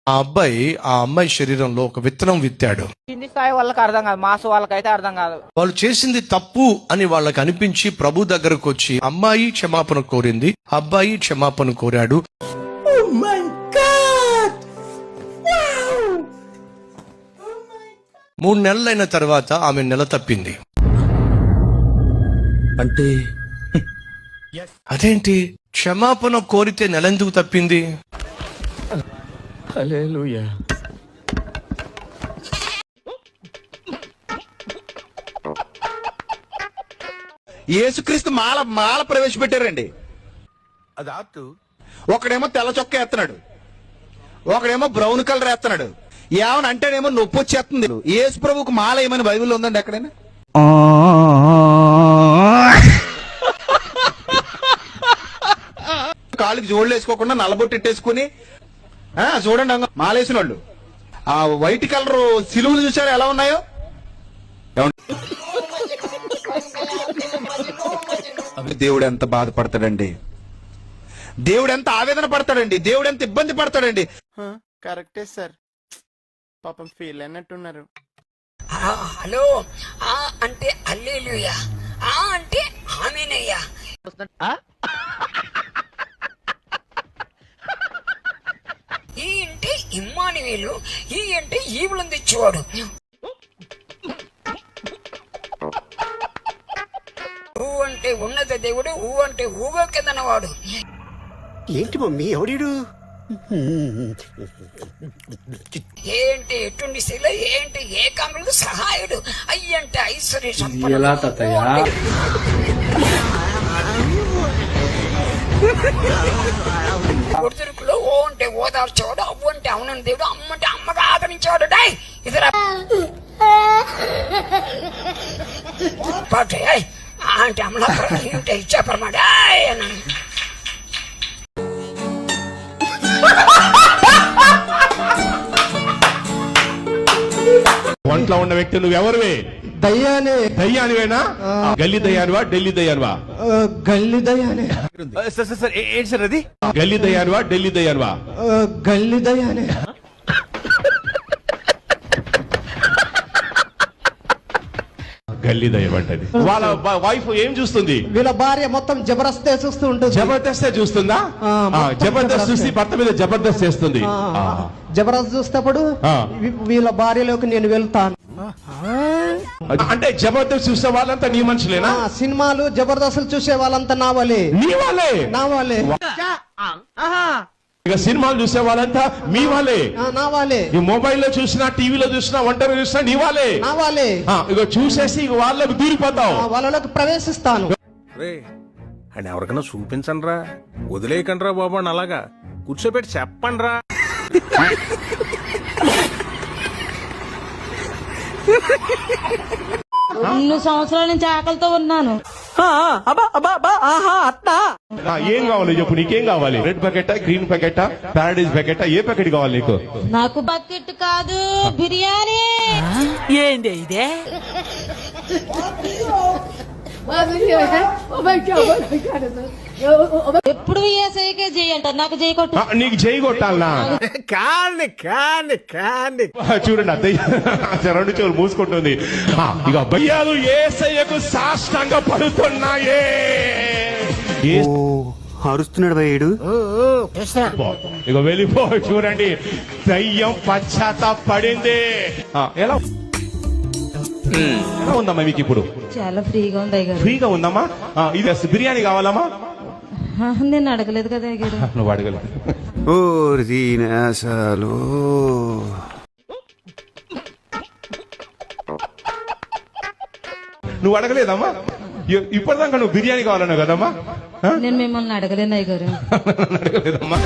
ఆ అబ్బాయి ఆ అమ్మాయి శరీరంలో ఒక విత్తనం విత్తాడు. కింది స్థాయి వాళ్ళకి అర్థం కాదు, మాస్ వాళ్ళకైతే అర్థం కాదు. వాళ్ళు చేసింది తప్పు అని వాళ్ళకి అనిపించి ప్రభు దగ్గరకు వచ్చి అమ్మాయి క్షమాపణ కోరింది, అబ్బాయి క్షమాపణ కోరాడు. 3 నెలలైన తర్వాత ఆమె నెల తప్పింది. అంటే అదేంటి, క్షమాపణ కోరితే నెలెందుకు తప్పింది? హల్లెలూయా. యేసుక్రీస్తు మాల ప్రవేశపెట్టారండి. అది ఆర్ట్. ఒకడేమో తెల్ల చొక్క ఎత్తనాడు, ఒకడేమో బ్రౌన్ కలర్ ఎత్తనాడు. ఏమని అంటేనేమో నొప్పి వచ్చేస్తుంది. యేసు ప్రభువుకు మాల ఏమైనా బైబిల్లో ఉందండి ఎక్కడైనా? కాళ్ళకి జోళ్ళు వేసుకోకుండా నల్లబొట్టు ఎట్టేసుకుని చూడండి మాలేసిన వాళ్ళు. ఆ వైట్ కలర్ సిలువలు చూసారు ఎలా ఉన్నాయో? దేవుడు ఎంత బాధపడతాడండి, దేవుడు ఎంత ఆవేదన పడతాడండి, దేవుడు ఎంత ఇబ్బంది పడతాడండి. కరెక్టే సార్, పాపం ఫీల్ అయినట్టున్నారు. హలో ఆ అంటే హల్లెలూయా, ఆ అంటే ఆమేనయ్యా. ఈ అంటే ఇమ్మానుయేలు, ఈ అంటే ఈవులను తెచ్చేవాడు. ఊ అంటే ఉన్నత దేవుడు, ఊ అంటే ఊగో కిందనవాడు. ఏంటి మమ్మీ ఎవడీడు? ఏంటి ఎటువంటి శిల, ఏంటి ఏకాంగులకు సహాయుడు, అయ్యంటే ఐశ్వర్య ఎలా తాతయ్య? ఒడిదురుకులో ఓ అంటే ఓదార్చేవాడు, అవ్వు అంటే అవునని దేవుడు, అమ్మ అంటే అమ్మగా ఆదరించేవాడు. ఇతర పాటే అంటే అమ్మలా అంటే ఇచ్చాపరమాట అన్నాను. ఒంట్లో ఉన్న వ్యక్తి నువ్వెవరివే? దయ్యానివేనా? గల్లీ దయ్యానివా, ఢిల్లీ దయ్యానివా? గల్లీ దయ్యానే. ఏంటి సార్ అది? గల్లీ దయ్యానివా, ఢిల్లీ దయ్యానివా? గల్లీ దయ్యానే. గల్లీ దయ్యం అంటది. వాళ్ళ వైఫ్ ఏం చూస్తుంది? వీళ్ళ భార్య మొత్తం జబర్దస్తే చూస్తూ ఉంటుంది. జబర్దస్తే చూస్తుందా? జబర్దస్త్ చూసి భర్త మీద జబర్దస్త్ చేస్తుంది. జబర్దస్త్ చూసేటప్పుడు వీళ్ళ భార్యలోకి నేను వెళ్తాను. అంటే జబర్దస్త్ చూసే వాళ్ళంతా నీ మనుషులేనా? సినిమాలు జబర్దస్తులు చూసే వాళ్ళంతా నా వాళ్ళే. నీ వాళ్ళే? నా వాళ్ళే. ఇక సినిమాలు చూసే వాళ్ళంతా మీ వాళ్ళే, నా వాళ్ళే. ఈ మొబైల్ లో చూసినా, టీవీలో చూసినా, ఒంటరి చూసినా నీ వాళ్ళే, నా వాళ్ళే. ఇక చూసేసి వాళ్ళకి దూరిపోతావు, వాళ్ళలోకి ప్రవేశిస్తాను. అని ఎవరికైనా చూపించండి రా, వదిలేయకండి రా బాబు అని అలాగా కూర్చోబెట్టి చెప్పండి రా. అన్ని సంవత్సరాల నుంచి ఆకలితో ఉన్నాను. ఏం కావాలి చెప్పు, నీకేం కావాలి? రెడ్ ప్యాకెటా, గ్రీన్ ప్యాకెటా, ప్యారడైజ్ ప్యాకెటా, ఏ ప్యాకెట్ కావాలి నీకు? నాకు బకెట్ కాదు, బిర్యానీ. ఏంది ఇదే? ఎప్పుడు ఏసైకే చేయి అంటారు, నాకు చేయి కొట్టు. నీకు చేయి కొట్టాలనా? చూడండి అద్దయ్య రెండు చెవులు మూసుకుంటుంది. ఇక భయ్యాలు యేసయ్యకు సాష్టాంగ పడుతున్నాయే. అరుస్తున్నాడు భయ్యుడు. ఇక వెళ్ళిపో. చూడండి దయ్యం పశ్చాత్తాపడింది. ఎలా ఉందమ్మా మీకు ఇప్పుడు? చాలా ఫ్రీగా ఉంది అయ్యగారు. ఫ్రీగా ఉందమ్మా. ఇది బిర్యానీ కావాలమ్మా? నేను అడగలేదు కదా అయ్యగారు. నువ్వు అడగలేదు. నువ్వు అడగలేదమ్మా? ఇప్పటిదాకా నువ్వు బిర్యానీ కావాలన్నావు కదమ్మా? నేను మిమ్మల్ని అడగలేను అయ్యగారు. అడగలేదమ్మా.